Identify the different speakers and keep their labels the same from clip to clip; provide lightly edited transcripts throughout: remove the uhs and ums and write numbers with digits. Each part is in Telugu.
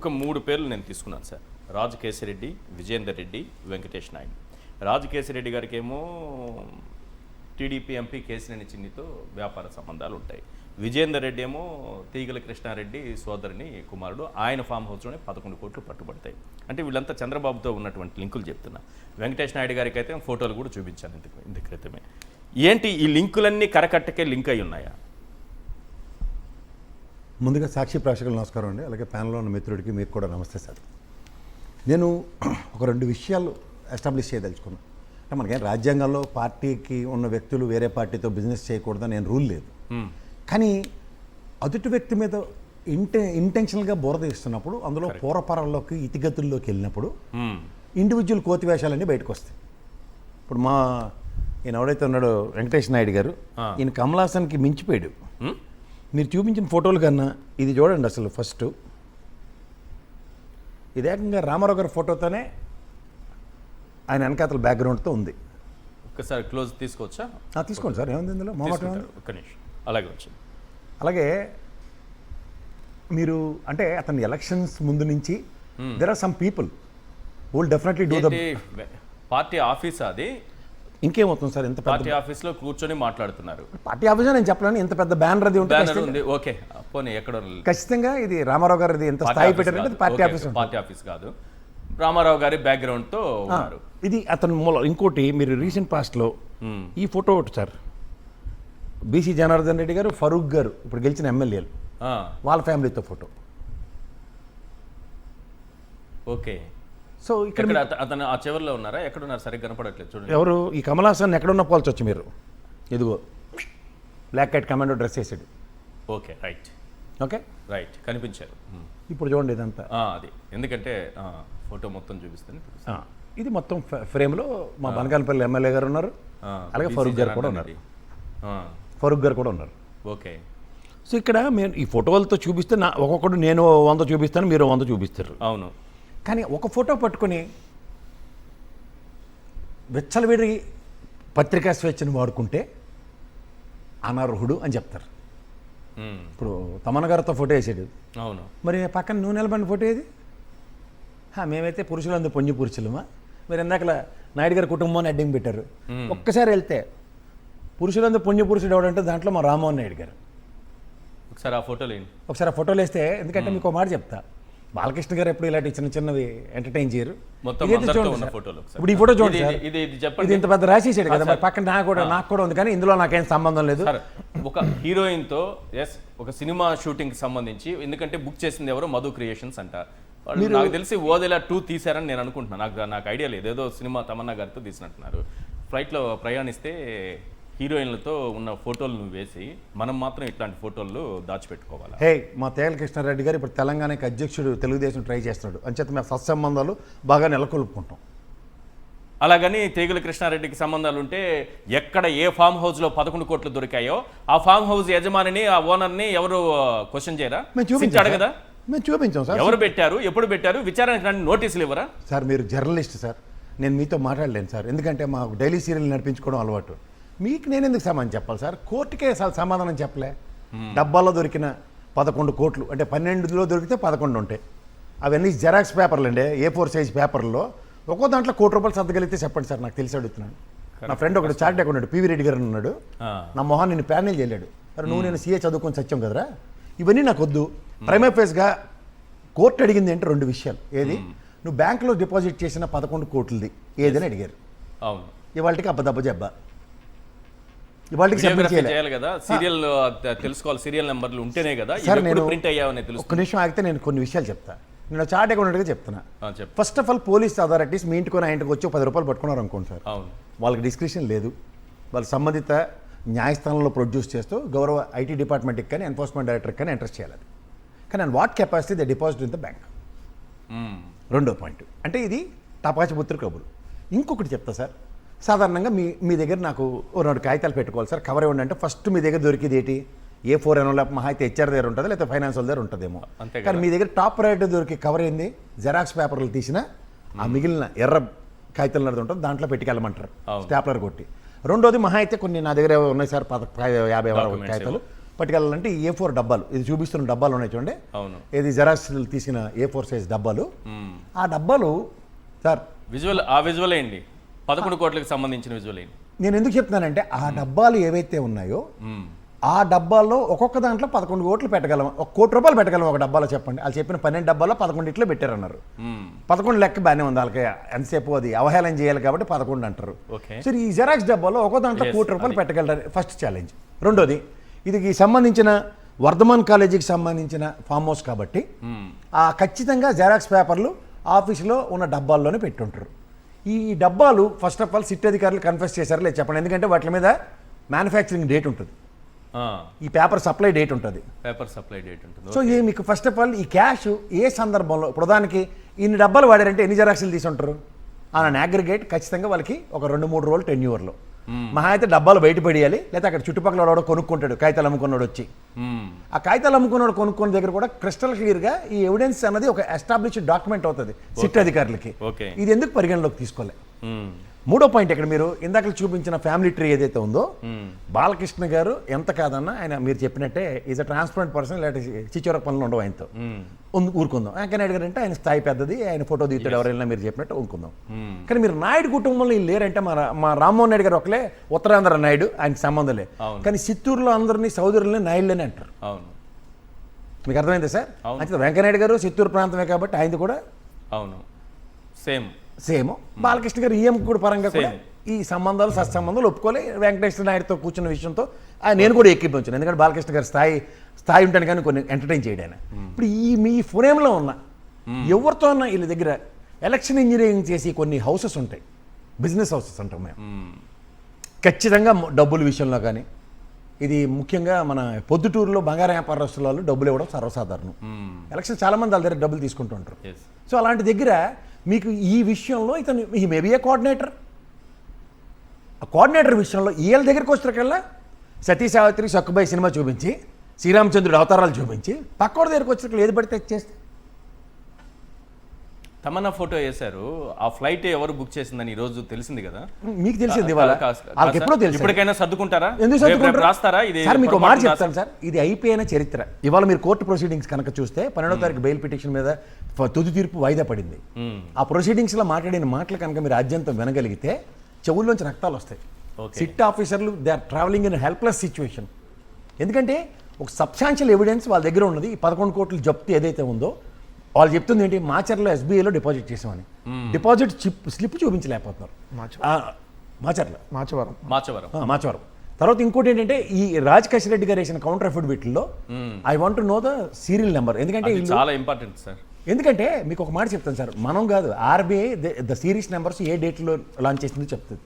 Speaker 1: ఒక 3 పేర్లు నేను తీసుకున్నాను సార్. రాజు కేశిరెడ్డి, విజయేందర్ రెడ్డి, వెంకటేష్ నాయుడు. రాజు కేశిరెడ్డి గారికి ఏమో టీడీపీ ఎంపీ కేశినేని చిన్నితో వ్యాపార సంబంధాలు ఉంటాయి. విజయేందర్ రెడ్డి ఏమో తీగల కృష్ణారెడ్డి సోదరుని కుమారుడు. ఆయన ఫామ్ హౌస్లోనే 11 కోట్లు పట్టుబడతాయి. అంటే వీళ్ళంతా చంద్రబాబుతో ఉన్నటువంటి లింకులు చెప్తున్నా. వెంకటేష్ నాయుడు గారికి అయితే ఫోటోలు కూడా చూపించాను ఇంత క్రితమే. ఏంటి ఈ లింకులన్నీ కరకట్టకే లింక్ అయి ఉన్నాయా?
Speaker 2: ముందుగా సాక్షి ప్రేక్షకులు నమస్కారం అండి. అలాగే ప్యానల్లో ఉన్న మిత్రుడికి మీకు కూడా నమస్తే సార్. నేను ఒక 2 విషయాలు ఎస్టాబ్లిష్ చేయదలుచుకున్నాను. అంటే మనకేం రాజ్యాంగంలో పార్టీకి ఉన్న వ్యక్తులు వేరే పార్టీతో బిజినెస్ చేయకూడదని నేను రూల్ లేదు. కానీ అదుటి వ్యక్తి మీద ఇంటెన్షనల్గా బోరద ఇస్తున్నప్పుడు అందులో పూర్వపరాల్లోకి ఇతిగతుల్లోకి వెళ్ళినప్పుడు ఇండివిజువల్ కోతివేషాలన్నీ బయటకు వస్తాయి. ఇప్పుడు ఈయన ఎవడైతే ఉన్నాడో వెంకటేష్ నాయుడు గారు, ఈయన కమల్ హాసన్కి మించిపోయాడు. మీరు చూపించిన ఫోటోలు కన్నా ఇది చూడండి. అసలు ఫస్ట్ ఇది ఏకంగా రామారావు గారి ఫోటోతోనే ఆయన వెనకాతల బ్యాక్గ్రౌండ్తో ఉంది.
Speaker 1: ఒక్కసారి క్లోజ్ తీసుకోవచ్చా?
Speaker 2: తీసుకోండి సార్, ఏముంది ఇందులో
Speaker 1: ఒక్క నిమిషం అలాగే వచ్చింది.
Speaker 2: అలాగే మీరు అంటే అతని ఎలక్షన్స్ ముందు నుంచి there are some people who will definitely do the
Speaker 1: party office అది.
Speaker 2: ఇంకేమవుతుంది సార్, ఇంత
Speaker 1: పార్టీ ఆఫీస్లో కూర్చొని మాట్లాడుతున్నారు.
Speaker 2: పార్టీ ఆఫీస్ నేను చెప్పలేను, ఇంత పెద్ద బ్యానర్ అది
Speaker 1: ఉంటుంది. ఓకే పోనీ ఎక్కడ
Speaker 2: ఖచ్చితంగా ఇది రామారావు గారు ఎంత స్థాయి పెట్టారంటే పార్టీ ఆఫీస్.
Speaker 1: పార్టీ ఆఫీస్ కాదు, రామారావు గారి బ్యాక్గ్రౌండ్తో ఉన్నారు.
Speaker 2: ఇది అతను మూల. ఇంకోటి మీరు రీసెంట్ పాస్ట్లో ఈ ఫోటో ఒకటి సార్, బీసీ జనార్దన్ రెడ్డి గారు, ఫరూక్ గారు ఇప్పుడు గెలిచిన ఎమ్మెల్యేలు వాళ్ళ ఫ్యామిలీతో ఫోటో.
Speaker 1: ఓకే.
Speaker 2: సో ఇక్కడ
Speaker 1: అతను ఆ చివరిలో ఉన్నారా? ఎక్కడున్నారు? సరిగ్గా కనపడట్లేదు చూడండి.
Speaker 2: ఎవరు? ఈ కమల్ హాసన్ ఎక్కడున్నా పోల్చొచ్చు మీరు. ఇదిగో బ్లాక్ కైట్ కమాండో డ్రెస్ వేసాడు.
Speaker 1: Okay right.
Speaker 2: ఓకే
Speaker 1: రైట్ కనిపించారు.
Speaker 2: ఇప్పుడు చూడండి ఇదంతా
Speaker 1: అది. ఎందుకంటే ఫోటో మొత్తం చూపిస్తాను.
Speaker 2: ఇది మొత్తం ఫ్రేమ్లో మా బనగానపల్లి ఎమ్మెల్యే గారు ఉన్నారు, అలాగే ఫరూక్ గారు కూడా ఉన్నారు. ఫరూక్ గారు కూడా ఉన్నారు.
Speaker 1: ఓకే.
Speaker 2: సో ఇక్కడ మేము ఈ ఫోటోలతో చూపిస్తే ఒక్కొక్కడు నేను 100 చూపిస్తాను, మీరు 100 చూపిస్తారు.
Speaker 1: అవును.
Speaker 2: కానీ ఒక ఫోటో పట్టుకొని వెచ్చలవిడి పత్రికా స్వేచ్ఛను వాడుకుంటే అనర్హుడు అని చెప్తారు. ఇప్పుడు తమన్ గారితో ఫోటో వేసాడు.
Speaker 1: అవును.
Speaker 2: మరి పక్కన నువ్వు నిలబడిన ఫోటో ఏది? మేమైతే పురుషులందరూ పొంజి పురుషులమా? మరి ఇందాకలా నాయుడు గారి కుటుంబాన్ని అడ్డం పెట్టారు. ఒక్కసారి వెళ్తే పురుషులందరూ పొంజి పురుషుడు ఎవడంటే దాంట్లో మా రామ్మోహన్ నాయుడు గారు.
Speaker 1: ఒకసారి ఆ ఫోటోలు
Speaker 2: ఒకసారి ఆ ఫోటోలు వేస్తే, ఎందుకంటే మీకు మాట చెప్తా, బాలకృష్ణ గారు ఎప్పుడు ఇలాంటి చిన్నవి ఎంటర్టైన్ చేయరు. ఇప్పుడు ఈ ఫోటో చూడండి, ఇది ఇంత పెద్ద రాసేసాడు కదా, మరి పక్కన నాకు కూడా ఉంది, కానీ ఇందులో నాకేం సంబంధం లేదు.
Speaker 1: ఒక హీరోయిన్తో ఒక సినిమా షూటింగ్కి సంబంధించి, ఎందుకంటే బుక్ చేసింది ఎవరో మధు క్రియేషన్స్ అంట. నాకు తెలిసి ఓదెలా 2 తీశారని నేను అనుకుంటున్నాను. నాకు ఐడియా లేదు. ఏదో సినిమా తమన్నా గారితో తీసినట్టున్నారు. ఫ్లైట్లో ప్రయాణిస్తే హీరోయిన్లతో ఉన్న ఫోటోలను వేసి మనం మాత్రం ఇట్లాంటి ఫోటోలు దాచిపెట్టుకోవాలి.
Speaker 2: మా తేగల కృష్ణారెడ్డి గారు ఇప్పుడు తెలంగాణకి అధ్యక్షుడు, తెలుగుదేశం ట్రై చేస్తున్నాడు. అంచేత మేము సత్సంబంధాలు బాగా నెలకొల్పుకుంటాం.
Speaker 1: అలాగని తేగల కృష్ణారెడ్డికి సంబంధాలు ఉంటే ఎక్కడ ఏ ఫామ్ హౌస్లో 11 కోట్లు దొరికాయో ఆ ఫామ్ హౌస్ యజమానిని, ఆ ఓనర్ని ఎవరు క్వశ్చన్ చేయరా?
Speaker 2: చూపించాడు కదా, మేము చూపించాం సార్.
Speaker 1: ఎవరు పెట్టారు, ఎప్పుడు పెట్టారు, విచారణకు నోటీసులు ఇవ్వరా?
Speaker 2: సార్ మీరు జర్నలిస్ట్ సార్, నేను మీతో మాట్లాడలేను సార్, ఎందుకంటే మాకు డైలీ సీరియల్ నడిపించుకోవడం అలవాటు. మీకు నేను ఎందుకు సమాధానం చెప్పాలి సార్? కోర్టుకే సమాధానం చెప్పలే. డబ్బాలో దొరికిన 11 కోట్లు అంటే 12లో దొరికితే 11 ఉంటాయి. అవన్నీ జెరాక్స్ పేపర్లు అండి, A4 సైజ్ పేపర్లో. ఒక్కో దాంట్లో ₹1 సర్దగలిగితే చెప్పండి సార్, నాకు తెలిసి అడుగుతున్నాను. నా ఫ్రెండ్ ఒకటి చార్ట్ అకౌంట్ పివి రెడ్డి గారు ఉన్నాడు, నా మొహాన్ని నేను ప్యానెల్ చేయలేడు. అరే నువ్వు నేను CA చదువుకొని సత్యం కదరా, ఇవన్నీ నాకు వద్దు. ప్రైమరీ ఫేస్గా కోర్టు అడిగింది అంటే 2 విషయాలు. ఏది? నువ్వు బ్యాంకులో డిపాజిట్ చేసిన 11 కోట్లది ఏదని అడిగారు.
Speaker 1: అవును.
Speaker 2: ఇవాళకి అబ్బదబ్బ జబ్బా, ఇవాళకి
Speaker 1: చేయాలి కదా, సీరియల్ తెలుసుకోవాలి, సీరియల్ నెంబర్లు ఉంటేనే కదా ప్రింట్ అయ్యావని తెలుసు.
Speaker 2: ఒక్క నిమిషం ఆగితే నేను కొన్ని విషయాలు చెప్తా. నేను చార్ట్ అకౌంట్గా చెప్తున్నా. First of all police authorities మీ ఇంటికి ఇంటికి వచ్చి ₹10 పట్టుకున్నారు అనుకోండి సార్, వాళ్ళకి డిస్క్రిప్షన్ లేదు. వాళ్ళు సంబంధిత న్యాయస్థానంలో ప్రొడ్యూస్ చేస్తూ గౌరవ IT డిపార్ట్మెంట్కి కానీ ఎన్ఫోర్స్మెంట్ డైరెక్టర్కి కానీ ఇంట్రెస్ట్ చేయాలి. కానీ and what capacity the deposit in the bank. రెండో పాయింట్ అంటే ఇది టపాచిపుత్ర కబురు. ఇంకొకటి చెప్తా సార్, సాధారణంగా మీ దగ్గర నాకు 2 కాగితాలు పెట్టుకోవాలి సార్, కవర్ ఇవ్వండి అంటే ఫస్ట్ మీ దగ్గర దొరికింది ఏంటి? A4 అనో లేకపోతే మహా అయితే HR దగ్గర ఉంటుంది, లేకపోతే ఫైనాన్స్ వాళ్ళ దగ్గర ఉంటుందేమో. కానీ మీ దగ్గర టాప్ ప్రయారిటీ దొరికి కవర్ ఏంది? జెరాక్స్ పేపర్లు తీసిన ఆ మిగిలిన ఎర్ర కాగితాలు నడుదు ఉంటుంది, దాంట్లో పెట్టుకెళ్ళమంటారు స్టాప్లర్ కొట్టి. రెండోది మహా అయితే కొన్ని నా దగ్గర ఉన్నాయి సార్ 50 కాగితాలు, పట్టుకెళ్ళాలంటే ఈ A4 డబ్బాలు, ఇది చూపిస్తున్న డబ్బాలు ఉన్నాయి చూడండి,
Speaker 1: అవును,
Speaker 2: ఇది జెరాక్స్ తీసిన A4 సైజ్ డబ్బాలు. ఆ డబ్బాలు సార్
Speaker 1: విజువల్ ఏంటి 11 కోట్లకు సంబంధించిన విజువల్ ఏంటి?
Speaker 2: నేను ఎందుకు చెప్తున్నానంటే ఆ డబ్బాలు ఏవైతే ఉన్నాయో ఆ డబ్బాల్లో ఒక్కొక్క దాంట్లో 11 కోట్లు పెట్టగలం, 1 కోటి రూపాయలు పెట్టగలం ఒక డబ్బాలో. చెప్పండి, వాళ్ళు చెప్పిన 12 డబ్బాల్లో 11 ఇట్లో పెట్టారన్నారు. 11 లెక్క బాగానే ఉంది, వాళ్ళకి ఎంతసేపు అది అవహేళన చేయాలి కాబట్టి 11 అంటారు. సో ఈ జెరాక్స్ డబ్బాలో ఒక్కో దాంట్లో 1 కోటి రూపాయలు పెట్టగలరు. First challenge. రెండోది, ఇది సంబంధించిన వర్ధమాన్ కాలేజీకి సంబంధించిన ఫామ్ హౌస్ కాబట్టి ఖచ్చితంగా జెరాక్స్ పేపర్లు ఆఫీసులో ఉన్న డబ్బాల్లోనే పెట్టుంటారు. ఈ డబ్బాలు ఫస్ట్ ఆఫ్ ఆల్ సిట్ అధికారులు కన్ఫెస్ చేశారు లేదు చెప్పండి, ఎందుకంటే వాటి మీద మ్యానుఫ్యాక్చరింగ్ డేట్ ఉంటుంది, ఈ పేపర్ సప్లై డేట్ ఉంటుంది. సో ఇది మీకు ఫస్ట్ ఆఫ్ ఆల్ ఈ క్యాష్ ఏ సందర్భంలో, ఇప్పుడు దానికి ఇన్ని డబ్బాలు వాడారంటే ఎన్ని జెరాక్స్లు తీసుంటారు అని అగ్రిగేట్ ఖచ్చితంగా వాళ్ళకి ఒక 2-3 రోజులు టెన్యూర్లో మహా అయితే డబ్బాలు బయట పడేయాలి, లేదా అక్కడ చుట్టుపక్కల వాడు కొనుక్కుంటాడు, కాగితాలు అమ్ముకున్నాడు వచ్చి. ఆ కాగితాలు అమ్ముకున్నాడు కొనుక్కున్న దగ్గర కూడా క్రిస్టల్ క్లియర్గా ఈ ఎవిడెన్స్ అన్నది ఒక ఎస్టాబ్లిష్డ్ డాక్యుమెంట్ అవుతుంది సిట్ అధికారులకి. ఇది ఎందుకు పరిగణలోకి తీసుకోలే? మూడో పాయింట్, ఇక్కడ మీరు ఇందాక చూపించిన ఫ్యామిలీ ట్రీ ఏదైతే ఉందో, బాలకృష్ణ గారు ఎంత కాదన్నా ఆయన మీరు చెప్పినట్టే ఈజ్ అ ట్రాన్స్పరెంట్ పర్సన్, లేకపోతే చిచ్చోర పనులు ఉండవు ఆయనతో, ఊరుకుందాం. వెంకయ్య గారు అంటే ఆయన స్థాయి పెద్దది, ఆయన ఫోటో దిగుతాడు ఎవరైనా మీరు చెప్పినట్టు ఊరుకుందాం. కానీ మీరు నాయుడు కుటుంబంలో వీళ్ళు లేరంటే మా రామ్మోహన్ నాయుడు గారు ఒకలే ఉత్తరాంధ్ర నాయుడు, ఆయనకి సంబంధం లేదు. కానీ చిత్తూరులో అందరినీ సోదరులని నాయుడులేనే అంటారు. మీకు అర్థమైందా సార్? అయితే వెంకయ్యనాయుడు గారు చిత్తూరు ప్రాంతమే కాబట్టి ఆయనది కూడా సేమ్. బాలకృష్ణ గారు ఈఎం కూడా పరంగా కూడా ఈ సంబంధాలు సత్సంబంధాలు ఒప్పుకోలే. వెంకటేశ్వర నాయుడుతో కూర్చున్న విషయంతో నేను కూడా ఎక్కిపించాను, ఎందుకంటే బాలకృష్ణ గారి స్థాయి ఉంటాను కానీ కొన్ని ఎంటర్టైన్ చేయడానికి. ఇప్పుడు మీ ఫ్రేమ్లో ఉన్న ఎవరితో ఉన్న వీళ్ళ దగ్గర ఎలక్షన్ ఇంజనీరింగ్ చేసి కొన్ని హౌసెస్ ఉంటాయి, బిజినెస్ హౌసెస్ అంటాం మేము. ఖచ్చితంగా డబ్బుల విషయంలో కానీ, ఇది ముఖ్యంగా మన పొద్దుటూరులో బంగారం వ్యాపారస్తుల వాళ్ళు డబ్బులు ఇవ్వడం సర్వసాధారణం. ఎలక్షన్ చాలామంది వాళ్ళ దగ్గర డబ్బులు తీసుకుంటూ ఉంటారు. సో అలాంటి దగ్గర మీకు ఈ విషయంలో ఇతను ఈ మేబీ ఏ కోఆర్డినేటర్, ఆ కోఆర్డినేటర్ విషయంలో వీళ్ళ దగ్గరికి వచ్చేకల్లా సతీ సావిత్రి సక్కుబాయి సినిమా చూపించి, శ్రీరామచంద్రుడు అవతారాలు చూపించి, పక్కోడి దగ్గరికి వచ్చేకల్లా ఏది పడితే చేస్తే.
Speaker 1: తమన్నా ఫోటో వేశారు, ఆ ఫ్లైట్ ఎవరు బుక్ చేసిందని ఈ రోజు తెలిసింది కదా,
Speaker 2: మీకు తెలిసింది వాళ్ళకి ఎప్పుడో తెలుసు.
Speaker 1: ఇప్పటికైనా సర్దుకుంటారా?
Speaker 2: ఎందుకు సర్దుకుంటారు?
Speaker 1: రాస్తారా? ఇది
Speaker 2: సార్ మీకు మాట చెప్తాను సార్, ఇది అయిపోయిన చరిత్ర. ఇవాళ మీరు కోర్టు ప్రొసీడింగ్స్ కనుక చూస్తే 12వ తారీఖు బెయిల్ పిటిషన్ మీద తుది తీర్పు వాయిదా పడింది. ఆ ప్రొసీడింగ్స్లో మాట్లాడిన మాటలు కనుక మీరు ఆద్యంతం వినగలిగితే చెవుల్లోంచి రక్తాలు వస్తాయి. సిట్ ఆఫీసర్లు they are travelling in helpless situation. ఎందుకంటే ఒక సబ్స్టాన్షియల్ ఎవిడెన్స్ వాళ్ళ దగ్గర ఉన్నది. ఈ 11 కోట్ల జప్తు ఏదైతే ఉందో వాళ్ళు చెప్తుంది ఏంటి, మాచర్లో SBIలో డిపాజిట్ చేసామని. డిపాజిట్ స్లిప్ చూపించలేకపోతున్నారు మాచవరం. తర్వాత ఇంకోటి ఏంటంటే ఈ రాజకేశ్ రెడ్డి గారు వేసిన కౌంటర్ అఫిడవిట్లో I want to know the serial number. ఎందుకంటే
Speaker 1: చాలా ఇంపార్టెంట్ సార్.
Speaker 2: ఎందుకంటే మీకు ఒక మాట చెప్తాను సార్, మనం కాదు, RBI ద సిరీస్ నెంబర్స్ ఏ డేట్లో లాంచ్ చేసిందో చెప్తుంది.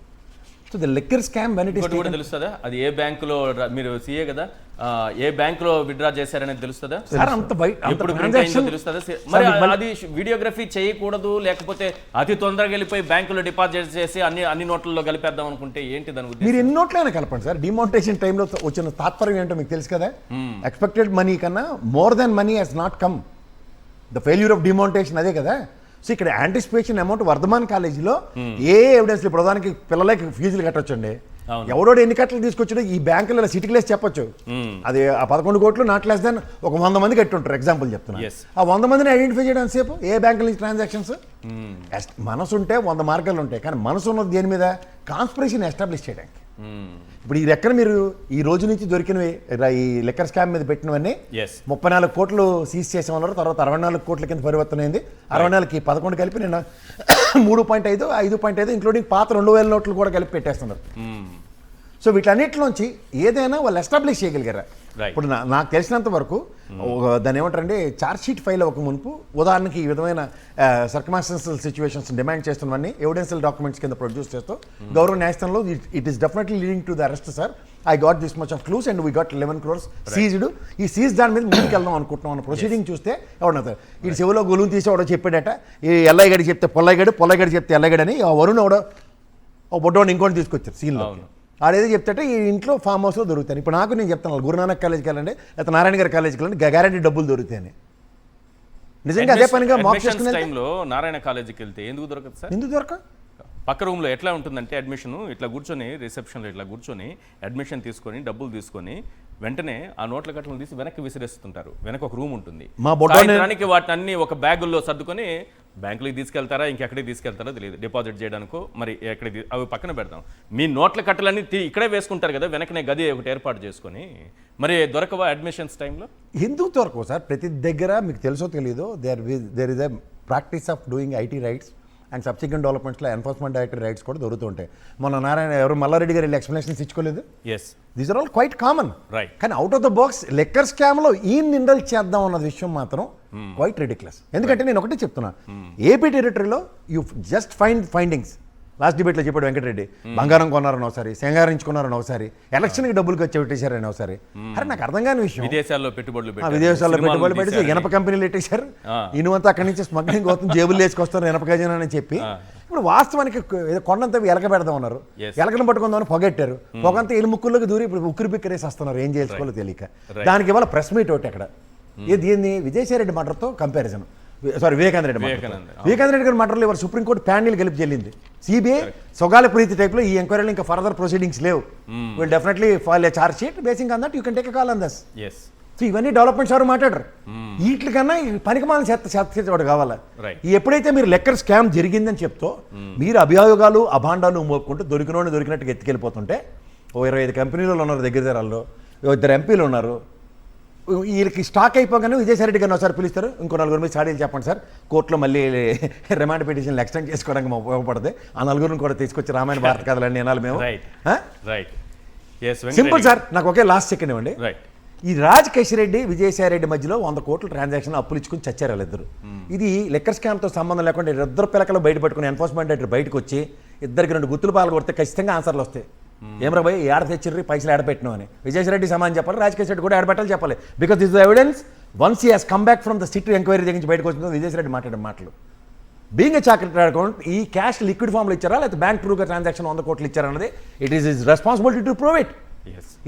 Speaker 2: So the liquor scam when it is
Speaker 1: కూడా తెలుస్తుందా? అది ఏ బ్యాంకులో, మీరు సీఏ కదా, ఏ బ్యాంకులో విత్డ్రా చేశారనేది తెలుస్తుందా
Speaker 2: సార్? అంత
Speaker 1: ఎప్పుడు తెలుస్తుందా? మరి అది వీడియోగ్రఫీ చేయకూడదు, లేకపోతే అతి తొందరగా వెళ్ళిపోయి బ్యాంకులో డిపాజిట్ చేసి అన్ని నోట్లలో కలిపేద్దాం అనుకుంటే ఏంటి దాని ఉద్దేశం?
Speaker 2: మీరు ఎన్ని నోట్లైనా కలపండి సార్. డిమానిటైజేషన్ టైంలో వచ్చిన తాత్పర్యం ఏంటో మీకు తెలుసు కదా. ఎక్స్పెక్టెడ్ మనీ కన్నా more than money he's not come. The failure of demonetisation అదే కదా. సో ఇక్కడ యాంటిసిపేషన్ అమౌంట్ వర్ధమాన్ కాలేజీలో ఏ ఎవిడెన్స్ ఇప్పుడు దానికి పిల్లలకి ఫీజులు కట్టొచ్చండి. ఎవడోడు ఎన్ని కట్టలు తీసుకొచ్చాడో ఈ బ్యాంకులలో సిటీలేసి చెప్పొచ్చు. అది ఆ 11 కోట్లు నాట్ లెస్ దాన్ ఒక 100 మంది కట్టుంటారు. ఎగ్జాంపుల్ చెప్తున్నా. ఆ 100 మందిని ఐడెంటిఫై చేయడం సేపు ఏ బ్యాంకుల నుంచి ట్రాన్సాక్షన్స్. మనసు ఉంటే 100 మార్గాలు ఉంటాయి, కానీ మనసు ఉన్నది దేని మీద? కాన్స్పిరసీని ఎస్టాబ్లిష్ చేయడానికి. ఇప్పుడు ఈ లెక్కన మీరు ఈ రోజు నుంచి దొరికినవి ఈ లెక్కర్ స్కామ్ మీద పెట్టినవన్నీ 34 కోట్లు సీజ్ చేసేవాళ్ళు. తర్వాత 64 కోట్ల కింద పరివర్తన అయింది. 64కి 11 కలిపి నిన్న 3.5, 5.5 ఇంక్లూడింగ్ పాత 2000 నోట్లు కూడా కలిపి పెట్టేస్తున్నారు. సో వీటన్నిటిలోంచి ఏదైనా వాళ్ళు ఎస్టాబ్లిష్ చేయగలిగారా? ఇప్పుడు నాకు తెలిసినంత వరకు దాన్ని ఏమంటారంటే ఛార్జ్ షీట్ ఫైల్ అవ్వక మునుపు ఉదాహరణకి ఈ విధమైన సర్కమాస్టెన్షియల్ సిచ్యువేషన్స్ డిమాండ్ చేస్తున్నవన్నీ ఎవిడెన్షియల్ డాక్యుమెంట్స్ కింద ప్రొడ్యూస్ చేస్తూ గౌరవ న్యాయస్థానంలో it is definitely leading to the arrest sir. I got this much of clues and we got 11 crores seized. ఈ సీజ్ దాని మీద ముందుకు వెళ్దాం అనుకుంటున్నాం అన్న ప్రొసీడింగ్ చూస్తే ఎవడన్నా ఈ చెవిలో గొలువు తీసి ఎవడో చెప్పాడట, ఈ ఎల్లయ్యగడి చెప్తే పొల్లయ్యగడి చెప్తే ఎల్లయ్యగడని వరుణ్ ఎవడో ఓ బొడ్డోని ఇంకోటి తీసుకొచ్చారు సీన్లో. ఆడేదో చెప్తే ఈ ఇంట్లో ఫామ్ హౌస్లో దొరుకుతాయి. ఇప్పుడు నాకు నేను చెప్తాను గురునానక్ కాలేజ్కి వెళ్ళండి, లేకపోతే నారాయణ గారి కాలేజ్కి వెళ్ళండి, గ్యారెంటీ డబ్బులు దొరుకుతాయని. నిజంగా అదే పనిగా మాక్ చేసుకునే
Speaker 1: టైంలో నారాయణ కాలేజీకి వెళ్తే ఎందుకు దొరకదు సార్?
Speaker 2: ఎందుకు దొరక?
Speaker 1: పక్క రూమ్లో ఎట్లా ఉంటుందంటే అడ్మిషన్ ఇట్లా కూర్చొని రిసెప్షన్లో ఇట్లా కూర్చొని అడ్మిషన్ తీసుకొని డబ్బులు తీసుకొని వెంటనే ఆ నోట్ల కట్టలను తీసి వెనక్కి విసిరేస్తుంటారు. వెనక ఒక రూమ్ ఉంటుంది.
Speaker 2: మా బొడ్డోని-
Speaker 1: సాయంత్రానికి వాటిని అన్ని ఒక బ్యాగుల్లో సర్దుకొని బ్యాంకులకి తీసుకెళ్తారా ఇంకెక్కడికి తీసుకెళ్తారో తెలియదు, డిపాజిట్ చేయడానికో మరి ఎక్కడికి అవి పక్కన పెడతాం. మీ నోట్ల కట్టలన్నీ ఇక్కడే వేసుకుంటారు కదా, వెనకనే గది ఒకటి ఏర్పాటు చేసుకొని. మరి దొరకవా అడ్మిషన్స్ టైంలో?
Speaker 2: ఎందుకు దొరకవు సార్? ప్రతి దగ్గర మీకు తెలుసో తెలీదో there is a practice of doing IT raids and subsequent డెవలప్మెంట్స్లో ఎన్ఫోర్స్మెంట్ డైరెక్టర్ రైట్స్ కూడా దొరుకుతుంటాయి. మొన్న నారాయణ ఎవరు మల్లారెడ్డి గారు ఎక్స్ప్లెనేషన్స్ ఇచ్చుకోలేదు.
Speaker 1: Yes,
Speaker 2: these are all quite common.
Speaker 1: Right.
Speaker 2: కానీ out of the box liquor స్కామ్లో ఈ నిందలు చేద్దాం అన్న విషయం మాత్రం క్వైట్ రిడిక్యులస్. ఎందుకంటే నేను ఒకటి చెప్తున్నా, ఏపీ టెరిటరీలో యూ జస్ట్ ఫైండింగ్స్. లాస్ట్ డిబేట్లో చెప్పాడు వెంకటరెడ్డి, బంగారం కొన్నారని ఒకసారి, సింగారించుకున్నారని ఒకసారి, ఎలక్షన్కి డబ్బులు ఖర్చు పెట్టేశారని ఒకసారి. అరే నాకు అర్థం కాని విషయం,
Speaker 1: విదేశాల్లో పెట్టుబడులు
Speaker 2: విదేశాల్లో పెట్టుబడులు పెట్టేసి ఇనప కంపెనీలు పెట్టేశారు, ఇనువంతా అక్కడి నుంచి స్మగ్లింగ్ అవుతుంది, జేబులు వేసుకొస్తారు ఇనప ఖజానా అని చెప్పి. ఇప్పుడు వాస్తవానికి ఏదో కొండంతా ఎలక పెడదాం ఉన్నారు, ఎలకను పట్టుకుందామని పొగెట్టారు, పొగంతా ఎలు ముక్కుల్లోకి దూరి ఇప్పుడు ఉక్కిరి బిక్కిరేసి వస్తున్నారు, ఏం చేసుకోవాలో తెలియక. దానికి ఇవాళ ప్రెస్ మీట్ ఒకటి అక్కడ, ఏంది విజయసాయిరెడ్డి మర్డర్తో కంపారిజన్, సారీ వివేకానంద రెడ్డి గారి మర్డర్లో ఇవాళ సుప్రీంకోర్టు ప్యానెల్ గెలిపి చెల్లింది. సిబిఐ సొగాలి ప్రీతి టైప్లో ఈ ఎంక్వైరీలో ఇంకా ఫర్దర్ ప్రొసీడింగ్స్ లేవు, will definitely file A charge sheet basing on that you can take a call on thus. So ఇవన్నీ డెవలప్మెంట్స్ ఎవరు మాట్లాడరు. వీటికన్నా పనికిమాలని చెత్త కావాలా? ఎప్పుడైతే మీరు లెక్కర్ స్కామ్ జరిగిందని చెప్తో మీరు అభియోగాలు అభాండాలు మోపుకుంటూ దొరికినోడిని దొరికినట్టుగా ఎత్తుకెళ్ళిపోతుంటే, ఓ 25 కంపెనీలు ఉన్నారు దగ్గర దగ్గరలో, 2 ఎంపీలు ఉన్నారు, వీళ్ళకి స్టాక్ అయిపోగానే విజయసాయిరెడ్డి గారిని ఒకసారి పిలుస్తారు, ఇంకో 4 మీద చాడీలు చెప్పండి సార్, కోర్టులో మళ్ళీ రిమాండ్ పిటిషన్లు ఎక్స్టెండ్ చేసుకోవడానికి ఉపయోగపడుతుంది, ఆ 4 కూడా తీసుకొచ్చి రామాయణ భారత కథలన్నీ వినాలి మేము. Simple sir. నాకు ఒకే లాస్ట్ సెకండ్ ఇవ్వండి. ఈ కేశిరెడ్డి విజయసాయిరెడ్డి మధ్యలో 100 కోట్ల ట్రాన్సాక్షన్ అప్పులు ఇచ్చుకుని చచ్చారు వాళ్ళిద్దరు. ఇది లెక్కర్ స్కామ్తో సంబంధం లేకుండా ఇద్దరు పిల్లకలు బయట పెట్టుకుని ఎన్ఫోర్స్మెంట్ డైరెక్టర్ బయటకు వచ్చి ఇద్దరికి 2 గుర్తులు పాలు కొడితే ఖచ్చితంగా ఆన్సర్లు వస్తాయి. ఏం రాబోయ్ ఏడ తెచ్చిర్రి పైసలు ఏడపెట్టినావు అని విజయసాయిరెడ్డి సమాధానం చెప్పాలి, కేశిరెడ్డి కూడా ఏడపెట్టాలి చెప్పాలి. Because this the evidence once he has come back from the SIT enquiry దగ్గర నుంచి బయటకు వచ్చిందో విజయసాయిరెడ్డి మాట్లాడే మాటలు. బీయింగ్ ఎ చార్టర్డ్ అకౌంట్, ఈ క్యాష్ లిక్విడ్ ఫామ్లో ఇచ్చారా లేకపోతే బ్యాంక్ ట్రూగా ట్రాన్సాక్షన్ 100 కోట్లు ఇచ్చారన్నది it is his responsibility to prove it.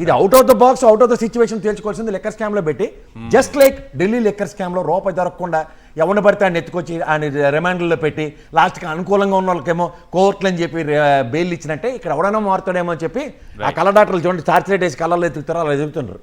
Speaker 2: ఇది out of the box, out of the situation తేల్చుకోవాల్సింది లెక్కర్ స్కామ్లో పెట్టి, జస్ట్ లైక్ ఢిల్లీ లెక్కర్ స్కామ్లో రూపాయి దొరకకుండా ఎవరిని పడితే ఆయన ఎత్తుకొచ్చి ఆయన రిమాండ్లో పెట్టి లాస్ట్కి అనుకూలంగా ఉన్న వాళ్ళకేమో కోర్టులు అని చెప్పి బెయిల్ ఇచ్చినట్టే ఇక్కడ ఎవడైనా మారుతాడేమో అని చెప్పి ఆ కళ్ళ డాక్టర్లు చూడండి చార్జ్ రేట్ వేసి కళ్ళల్లో ఎత్తుకుతారో అలా ఎదుగుతున్నారు.